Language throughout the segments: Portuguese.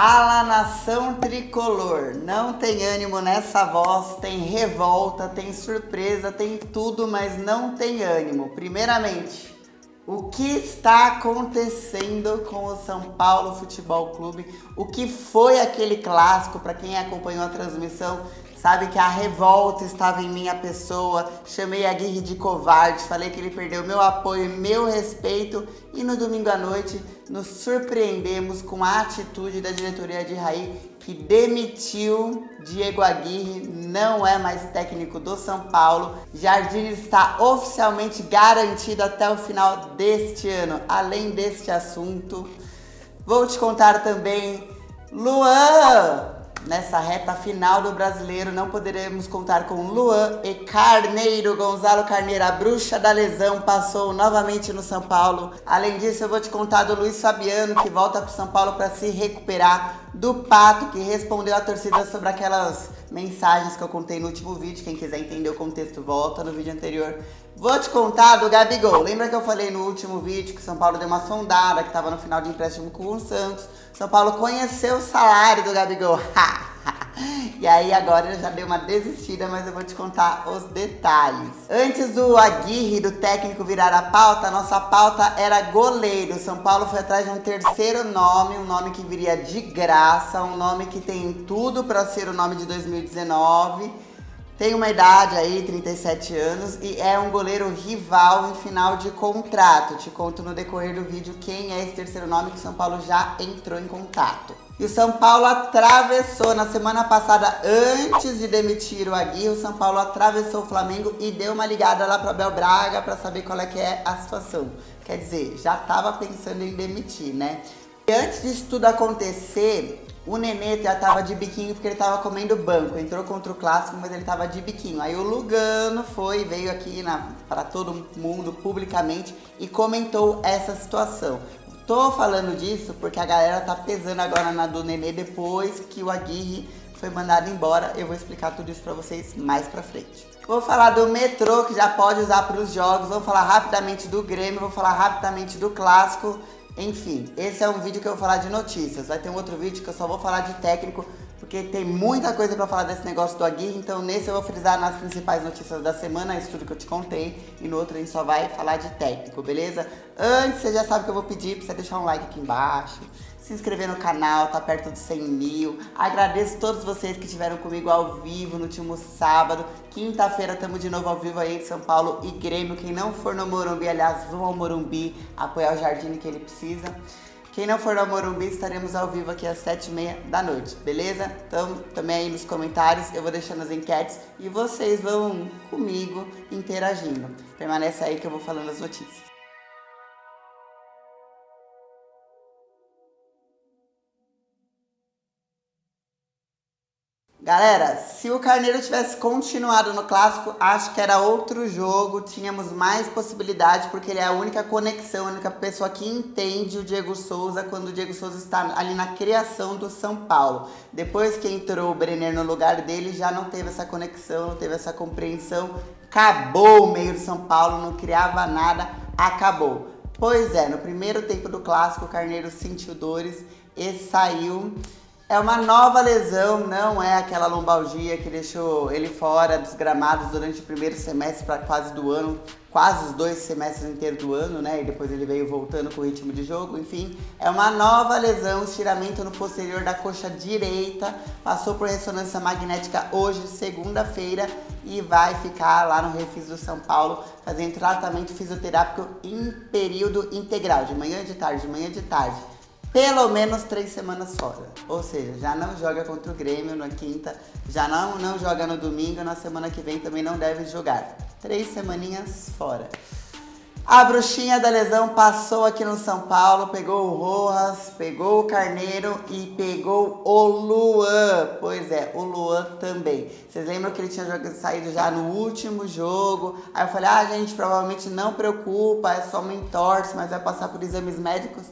Fala, nação tricolor, não tem ânimo nessa voz, tem revolta, tem surpresa, tem tudo, mas não tem ânimo. Primeiramente, o que está acontecendo com o São Paulo Futebol Clube? O que foi aquele clássico? Para quem acompanhou a transmissão, sabe que a revolta estava em minha pessoa. Chamei a Aguirre de covarde, falei que ele perdeu meu apoio e meu respeito. E no domingo à noite nos surpreendemos com a atitude da diretoria de Raí, que demitiu Diego Aguirre, não é mais técnico do São Paulo. Jardine está oficialmente garantido até o final deste ano. Além deste assunto, vou te contar também, Luan! Nessa reta final do Brasileiro, não poderemos contar com Luan e Carneiro. Gonzalo Carneiro, a bruxa da lesão, passou novamente no São Paulo. Além disso, eu vou te contar do Luiz Fabiano, que volta para o São Paulo para se recuperar. Do Pato, que respondeu à torcida sobre aquelas mensagens que eu contei no último vídeo. Quem quiser entender o contexto, volta no vídeo anterior. Vou te contar do Gabigol. Lembra que eu falei no último vídeo que o São Paulo deu uma sondada, que estava no final de empréstimo com o Santos? São Paulo conheceu o salário do Gabigol. E aí agora ele já deu uma desistida, mas eu vou te contar os detalhes. Antes do Aguirre, do técnico, virar a pauta, a nossa pauta era goleiro. São Paulo foi atrás de um terceiro nome, um nome que viria de graça, um nome que tem tudo para ser o nome de 2019. Tem uma idade aí, 37 anos, e é um goleiro rival em final de contrato. Te conto no decorrer do vídeo quem é esse terceiro nome que o São Paulo já entrou em contato. E o São Paulo atravessou, na semana passada, antes de demitir o Aguirre, o São Paulo atravessou o Flamengo e deu uma ligada lá para Abel Braga para saber qual é que é a situação. Quer dizer, já estava pensando em demitir, né? E antes disso tudo acontecer, o Nenê já tava de biquinho porque ele tava comendo banco. Entrou contra o Clássico, mas ele tava de biquinho. Aí o Lugano veio aqui para todo mundo publicamente e comentou essa situação. Tô falando disso porque a galera tá pesando agora na do Nenê depois que o Aguirre foi mandado embora. Eu vou explicar tudo isso pra vocês mais pra frente. Vou falar do metrô, que já pode usar para os jogos. Vou falar rapidamente do Grêmio, vou falar rapidamente do Clássico. Enfim, esse é um vídeo que eu vou falar de notícias. Vai ter um outro vídeo que eu só vou falar de técnico, porque tem muita coisa pra falar desse negócio do Aguirre. Então nesse eu vou frisar nas principais notícias da semana, isso tudo que eu te contei. E no outro a gente só vai falar de técnico, beleza? Antes, você já sabe o que eu vou pedir pra você deixar um like aqui embaixo, se inscrever no canal, tá perto de 100 mil. Agradeço a todos vocês que estiveram comigo ao vivo no último sábado. Quinta-feira estamos de novo ao vivo aí em São Paulo e Grêmio. Quem não for no Morumbi, aliás, vão ao Morumbi apoiar o Jardine que ele precisa. Quem não for no Morumbi, estaremos ao vivo aqui às 7h30 da noite, beleza? Então, também aí nos comentários, eu vou deixando as enquetes e vocês vão comigo interagindo. Permanece aí que eu vou falando as notícias. Galera, se o Carneiro tivesse continuado no Clássico, acho que era outro jogo, tínhamos mais possibilidade, porque ele é a única conexão, a única pessoa que entende o Diego Souza quando o Diego Souza está ali na criação do São Paulo. Depois que entrou o Brenner no lugar dele, já não teve essa conexão, não teve essa compreensão. Acabou o meio do São Paulo, não criava nada, acabou. Pois é, no primeiro tempo do Clássico, o Carneiro sentiu dores e saiu. É uma nova lesão, não é aquela lombalgia que deixou ele fora dos gramados durante o primeiro semestre para quase do ano, quase os 2 semestres inteiros do ano, né? E depois ele veio voltando com o ritmo de jogo, enfim. É uma nova lesão, estiramento no posterior da coxa direita, passou por ressonância magnética hoje, segunda-feira, e vai ficar lá no Refis do São Paulo fazendo tratamento fisioterápico em período integral, de manhã e de tarde, de manhã e de tarde. Pelo menos 3 semanas fora. Ou seja, já não joga contra o Grêmio na quinta, já não joga no domingo, na semana que vem também não deve jogar. 3 semaninhas fora. A bruxinha da lesão passou aqui no São Paulo, pegou o Rojas, pegou o Carneiro e pegou o Luan. Pois é, o Luan também. Vocês lembram que ele tinha saído já no último jogo? Aí eu falei, gente, provavelmente não preocupa, é só uma entorse, mas vai passar por exames médicos.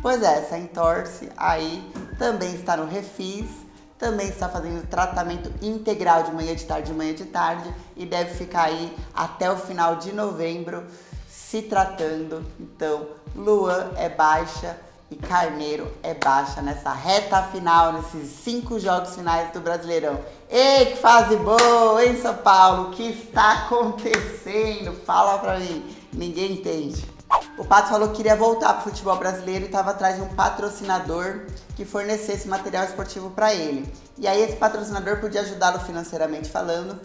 Pois é, essa entorse aí também está no Refis, também está fazendo tratamento integral de manhã, de tarde e deve ficar aí até o final de novembro se tratando. Então, Luan é baixa e Carneiro é baixa nessa reta final, nesses 5 jogos finais do Brasileirão. Ei, que fase boa, hein, São Paulo? O que está acontecendo? Fala pra mim, ninguém entende. O Pato falou que queria voltar pro futebol brasileiro e estava atrás de um patrocinador que fornecesse material esportivo para ele. E aí esse patrocinador podia ajudá-lo financeiramente falando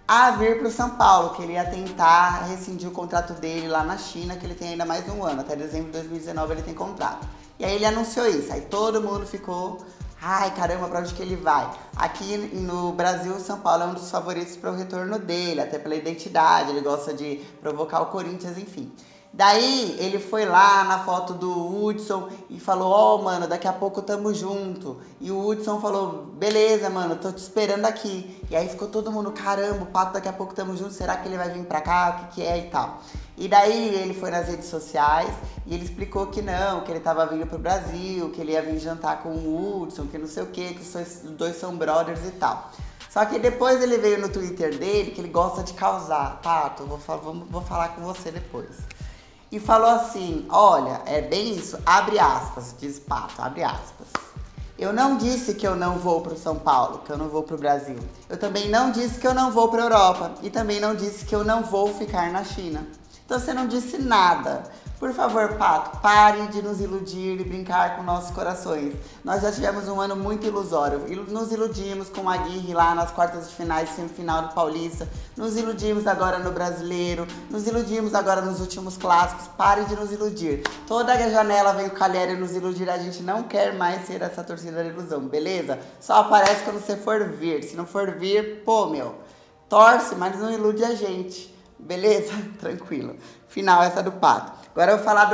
a vir para o São Paulo, que ele ia tentar rescindir o contrato dele lá na China, que ele tem ainda mais um ano, até dezembro de 2019 ele tem contrato. E aí ele anunciou isso, aí todo mundo ficou, ai caramba, para onde que ele vai? Aqui no Brasil, o São Paulo é um dos favoritos para o retorno dele, até pela identidade, ele gosta de provocar o Corinthians, enfim. Daí ele foi lá na foto do Hudson e falou, ó, mano, daqui a pouco tamo junto. E o Hudson falou, beleza, mano, tô te esperando aqui. E aí ficou todo mundo, caramba, o Pato daqui a pouco tamo junto, será que ele vai vir pra cá? O que é e tal. E daí ele foi nas redes sociais e ele explicou que não, que ele tava vindo pro Brasil, que ele ia vir jantar com o Hudson, que não sei o que os dois são brothers e tal. Só que depois ele veio no Twitter dele, que ele gosta de causar. Pato, vou falar com você depois. E falou assim, olha, é bem isso, abre aspas, diz Pato, abre aspas. Eu não disse que eu não vou pro São Paulo, que eu não vou pro Brasil. Eu também não disse que eu não vou pra Europa. E também não disse que eu não vou ficar na China. Então você não disse nada. Por favor, Pato, pare de nos iludir e brincar com nossos corações. Nós já tivemos um ano muito ilusório. Nos iludimos com a Aguirre lá nas quartas de finais, semifinal do Paulista. Nos iludimos agora no Brasileiro. Nos iludimos agora nos últimos clássicos. Pare de nos iludir. Toda a janela vem o Calheri nos iludir. A gente não quer mais ser essa torcida da ilusão, beleza? Só aparece quando você for vir. Se não for vir, pô, meu, torce, mas não ilude a gente. Beleza? Tranquilo. Final essa do Pato. Agora eu vou falar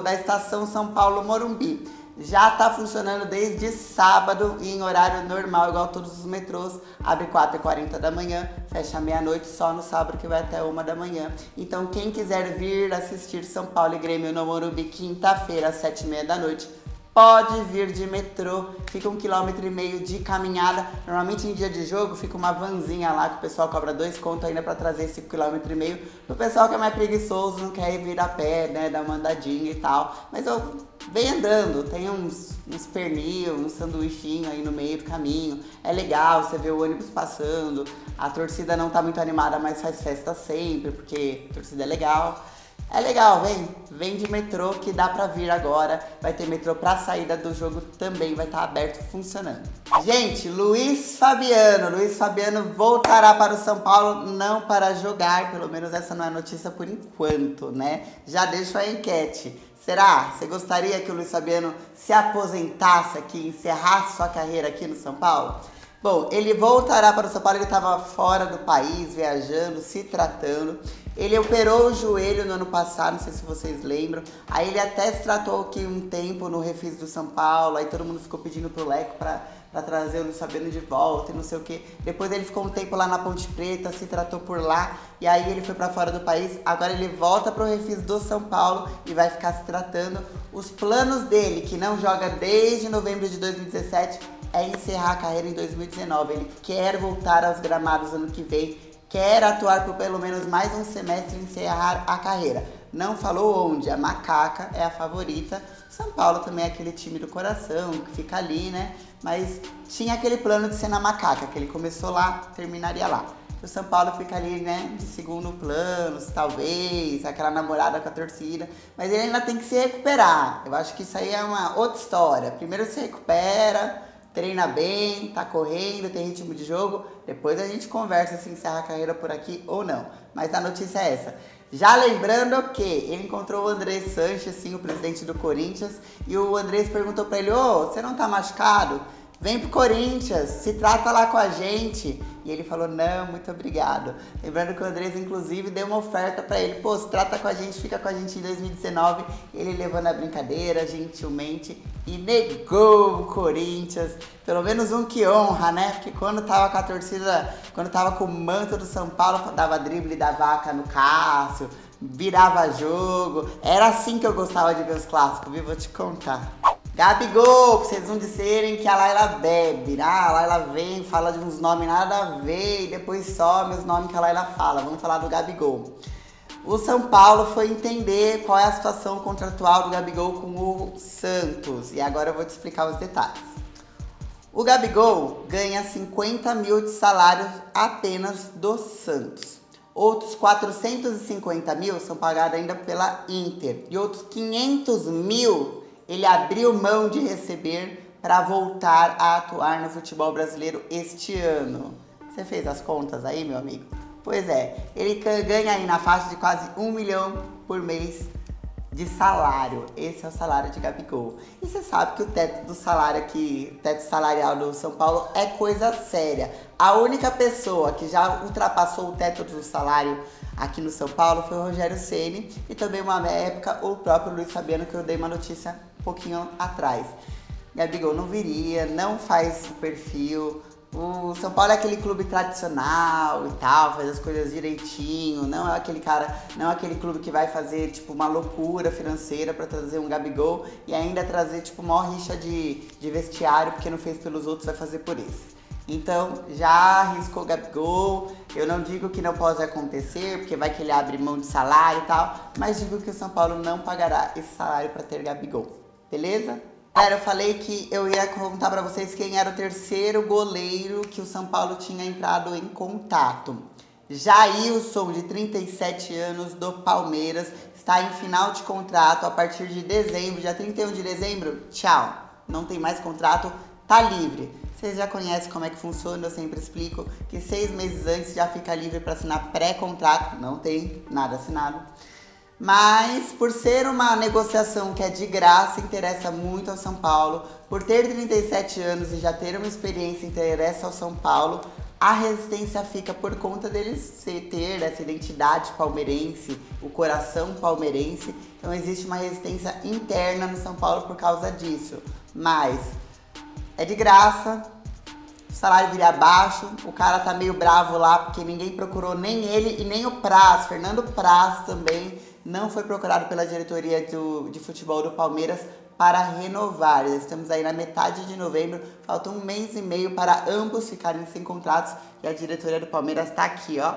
da estação São Paulo Morumbi. Já tá funcionando desde sábado em horário normal, igual todos os metrôs. Abre 4h40 da manhã, fecha meia-noite, só no sábado que vai até 1 da manhã. Então quem quiser vir assistir São Paulo e Grêmio no Morumbi quinta-feira às 7h30 da noite, pode vir de metrô, fica 1,5 km de caminhada. Normalmente em dia de jogo fica uma vanzinha lá que o pessoal cobra 2 contos ainda pra trazer esse 1,5 km. O pessoal que é mais preguiçoso, não quer ir vir a pé, né, dar uma andadinha e tal. Mas eu venho andando, tem uns pernil, uns sanduichinhos aí no meio do caminho. É legal, você vê o ônibus passando. A torcida não tá muito animada, mas faz festa sempre, porque a torcida é legal. É legal, vem de metrô que dá pra vir agora. Vai ter metrô pra saída do jogo também, vai estar aberto funcionando. Gente, Luiz Fabiano voltará para o São Paulo, não para jogar, pelo menos essa não é notícia por enquanto, né? Já deixo a enquete. Será? Você gostaria que o Luiz Fabiano se aposentasse aqui, encerrasse sua carreira aqui no São Paulo? Bom, ele voltará para o São Paulo, ele estava fora do país, viajando, se tratando. Ele operou o joelho no ano passado, não sei se vocês lembram. Aí ele até se tratou aqui um tempo no Refis do São Paulo, aí todo mundo ficou pedindo pro Leco pra trazer o Luiz Fabiano de volta e não sei o que. Depois ele ficou um tempo lá na Ponte Preta, se tratou por lá, e aí ele foi pra fora do país. Agora ele volta pro Refis do São Paulo e vai ficar se tratando. Os planos dele, que não joga desde novembro de 2017, é encerrar a carreira em 2019. Ele quer voltar aos gramados ano que vem, quer atuar por pelo menos mais um semestre e encerrar a carreira. Não falou onde, a Macaca é a favorita. São Paulo também é aquele time do coração, que fica ali, né? Mas tinha aquele plano de ser na Macaca, que ele começou lá, terminaria lá. O São Paulo fica ali, né, de segundo plano, talvez, aquela namorada com a torcida. Mas ele ainda tem que se recuperar. Eu acho que isso aí é uma outra história. Primeiro se recupera, treina bem, tá correndo, tem ritmo de jogo. Depois a gente conversa se encerra a carreira por aqui ou não. Mas a notícia é essa. Já lembrando que ele encontrou o Andrés Sanches, sim, o presidente do Corinthians, e o Andrés perguntou pra ele, você não tá machucado? Vem pro Corinthians, se trata lá com a gente. E ele falou, não, muito obrigado. Lembrando que o Andrés, inclusive, deu uma oferta pra ele. Se trata com a gente, fica com a gente em 2019. Ele levou na brincadeira, gentilmente, e negou o Corinthians. Pelo menos um que honra, né? Porque quando tava com a torcida, quando tava com o manto do São Paulo, dava drible da vaca no Cássio, virava jogo. Era assim que eu gostava de ver os clássicos, viu? Vou te contar. Gabigol, pra vocês não disserem que a Laila bebe. A Laila vem, fala de uns nomes nada a ver e depois some os nomes que a Laila fala. Vamos falar do Gabigol. O São Paulo foi entender qual é a situação contratual do Gabigol com o Santos. E agora eu vou te explicar os detalhes. O Gabigol ganha 50 mil de salário apenas do Santos. Outros 450 mil são pagados ainda pela Inter. E outros 500 mil ele abriu mão de receber para voltar a atuar no futebol brasileiro este ano. Você fez as contas aí, meu amigo? Pois é, ele ganha aí na faixa de quase 1 milhão por mês de salário. Esse é o salário de Gabigol. E você sabe que o teto do salário aqui, o teto salarial do São Paulo é coisa séria. A única pessoa que já ultrapassou o teto do salário aqui no São Paulo foi o Rogério Ceni e também uma época o próprio Luiz Fabiano, que eu dei uma notícia um pouquinho atrás. Gabigol não viria, não faz o perfil. O São Paulo é aquele clube tradicional e tal, faz as coisas direitinho, não é aquele cara, não é aquele clube que vai fazer tipo uma loucura financeira para trazer um Gabigol e ainda trazer tipo uma rixa de vestiário, porque não fez pelos outros, vai fazer por esse. Então, já arriscou o Gabigol, eu não digo que não pode acontecer, porque vai que ele abre mão de salário e tal, mas digo que o São Paulo não pagará esse salário para ter Gabigol, beleza? Galera, eu falei que eu ia contar pra vocês quem era o terceiro goleiro que o São Paulo tinha entrado em contato. Jailson, de 37 anos, do Palmeiras, está em final de contrato a partir de dezembro, dia 31 de dezembro. Tchau, não tem mais contrato, tá livre. Vocês já conhecem como é que funciona, eu sempre explico que 6 meses antes já fica livre para assinar pré-contrato, não tem nada assinado. Mas por ser uma negociação que é de graça, interessa muito ao São Paulo. Por ter 37 anos e já ter uma experiência, interessa ao São Paulo. A resistência fica por conta deles ter essa identidade palmeirense, o coração palmeirense. Então existe uma resistência interna no São Paulo por causa disso. Mas é de graça, o salário viria abaixo, o cara tá meio bravo lá porque ninguém procurou, nem ele e nem o Praz, Fernando Praz também não foi procurado pela diretoria de futebol do Palmeiras para renovar. Estamos aí na metade de novembro, falta 1 mês e meio para ambos ficarem sem contratos e a diretoria do Palmeiras tá aqui, ó,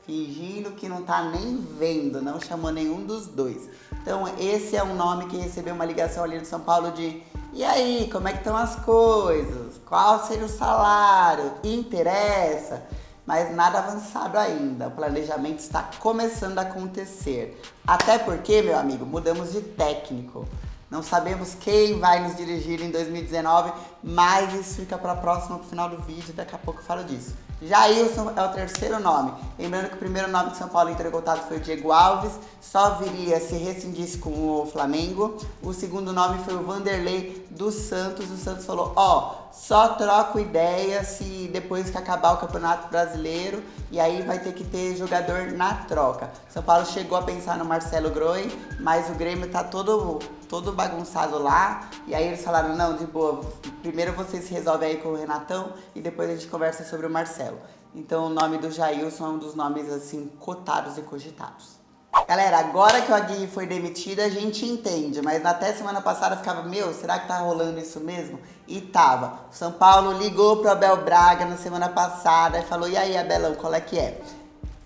fingindo que não tá nem vendo, não chamou nenhum dos dois. Então esse é um nome que recebeu uma ligação ali do São Paulo de: e aí, como é que estão as coisas? Qual seria o salário? Interessa? Mas nada avançado ainda. O planejamento está começando a acontecer. Até porque, meu amigo, mudamos de técnico. Não sabemos quem vai nos dirigir em 2019, mas isso fica para próximo, pro final do vídeo, daqui a pouco eu falo disso. Jailson é o terceiro nome. Lembrando que o primeiro nome que São Paulo entrou em contato foi o Diego Alves, só viria se rescindisse com o Flamengo. O segundo nome foi o Vanderlei do Santos. O Santos falou: ó, só troco ideia se depois que acabar o Campeonato Brasileiro, e aí vai ter que ter jogador na troca. São Paulo chegou a pensar no Marcelo Groi, mas o Grêmio tá todo bagunçado lá, e aí eles falaram: não, de boa, primeiro vocês se resolvem aí com o Renatão e depois a gente conversa sobre o Marcelo. Então o nome do Jailson é um dos nomes assim cotados e cogitados. Galera, agora que o Aguirre foi demitido a gente entende, mas até semana passada ficava: meu, será que tá rolando isso mesmo? E tava. O São Paulo ligou pro Abel Braga na semana passada e falou: e aí, Abelão, qual é que é?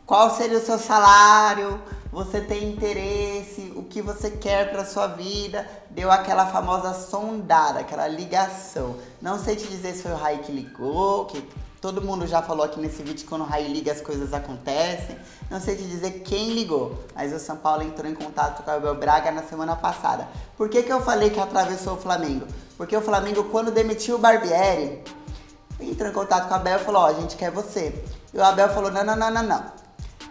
Qual seria o seu salário? Você tem interesse? O que você quer para sua vida? Deu aquela famosa sondada, aquela ligação. Não sei te dizer se foi o Raí que ligou, que todo mundo já falou aqui nesse vídeo que quando o Raí liga as coisas acontecem. Não sei te dizer quem ligou, mas o São Paulo entrou em contato com o Abel Braga na semana passada. Por que eu falei que atravessou o Flamengo? Porque o Flamengo, quando demitiu o Barbieri, entrou em contato com o Abel e falou: ó, a gente quer você. E o Abel falou: não.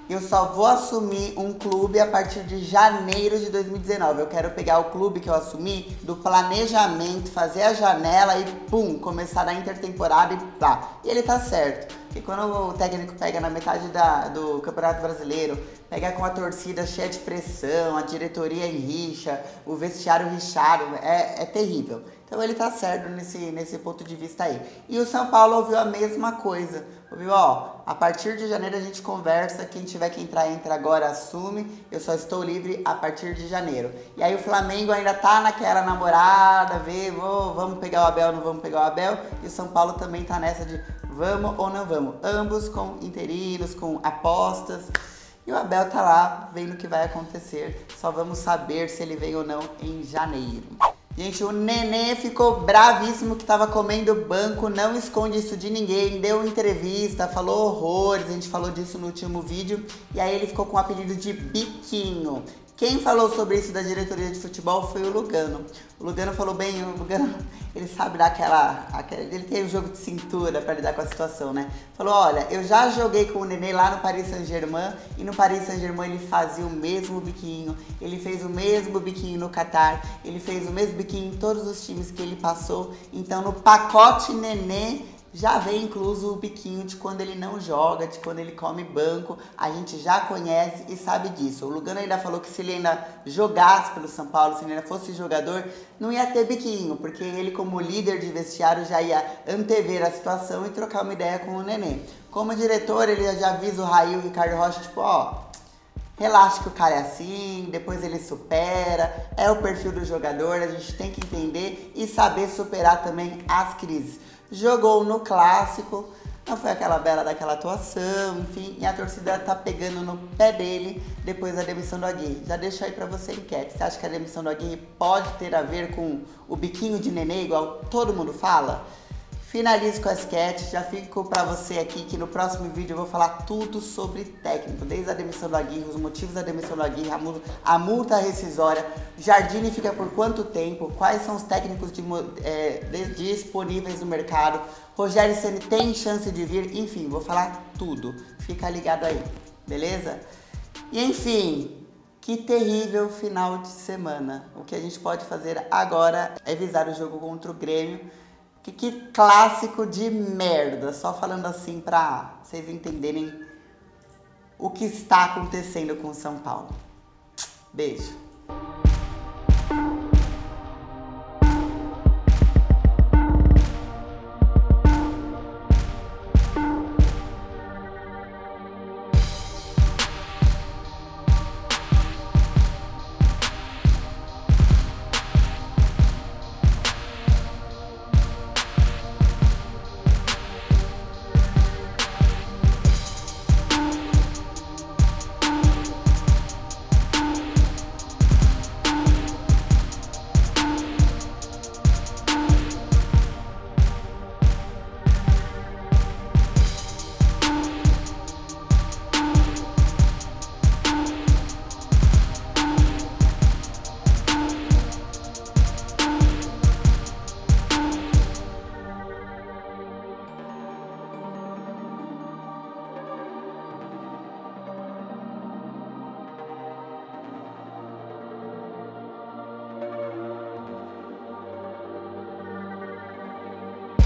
Eu só vou assumir um clube a partir de janeiro de 2019. Eu quero pegar o clube que eu assumi do planejamento, fazer a janela e pum, começar na intertemporada e pá. E ele tá certo. Porque quando o técnico pega na metade do Campeonato Brasileiro, pega com a torcida cheia de pressão, a diretoria em rixa, o vestiário rixado, é terrível. Então ele tá certo nesse ponto de vista aí. E o São Paulo ouviu a mesma coisa. Ouviu, ó, a partir de janeiro a gente conversa, quem tiver que entrar, entra agora, assume. Eu só estou livre a partir de janeiro. E aí o Flamengo ainda tá naquela namorada, vamos pegar o Abel, não vamos pegar o Abel. E o São Paulo também tá nessa de vamos ou não vamos. Ambos com interinos, com apostas. E o Abel tá lá vendo o que vai acontecer. Só vamos saber se ele vem ou não em janeiro. Gente, o Nenê ficou bravíssimo que tava comendo banco, não esconde isso de ninguém, deu entrevista, falou horrores, a gente falou disso no último vídeo, e aí ele ficou com o apelido de Biquinho. Quem falou sobre isso da diretoria de futebol foi o Lugano. O Lugano falou bem, o Lugano, ele sabe dar ele tem um jogo de cintura para lidar com a situação, né? Falou, olha, eu já joguei com o Nenê lá no Paris Saint-Germain, e no Paris Saint-Germain ele fazia o mesmo biquinho, ele fez o mesmo biquinho no Qatar, ele fez o mesmo biquinho em todos os times que ele passou, então no pacote Nenê já vem incluso o biquinho de quando ele não joga, de quando ele come banco, a gente já conhece e sabe disso. O Lugano ainda falou que se ele ainda jogasse pelo São Paulo, se ele ainda fosse jogador, não ia ter biquinho, porque ele como líder de vestiário já ia antever a situação e trocar uma ideia com o Nenê. Como diretor, ele já avisa o Raí e o Ricardo Rocha, tipo, ó, relaxa que o cara é assim, depois ele supera, é o perfil do jogador, a gente tem que entender e saber superar também as crises. Jogou no clássico, não foi aquela bela daquela atuação, enfim, e a torcida tá pegando no pé dele depois da demissão do Aguirre. Já deixo aí pra você a enquete. Você acha que a demissão do Aguirre pode ter a ver com o biquinho de Nenê, igual todo mundo fala? Finalizo com a sketch, já fico pra você aqui que no próximo vídeo eu vou falar tudo sobre técnico, desde a demissão do Aguirre, os motivos da demissão do Aguirre, a multa rescisória, Jardine fica por quanto tempo, quais são os técnicos disponíveis no mercado, Rogério Ceni tem chance de vir, enfim, vou falar tudo, fica ligado aí, beleza? E enfim, que terrível final de semana, o que a gente pode fazer agora é visar o jogo contra o Grêmio. Que clássico de merda, só falando assim pra vocês entenderem o que está acontecendo com o São Paulo. Beijo.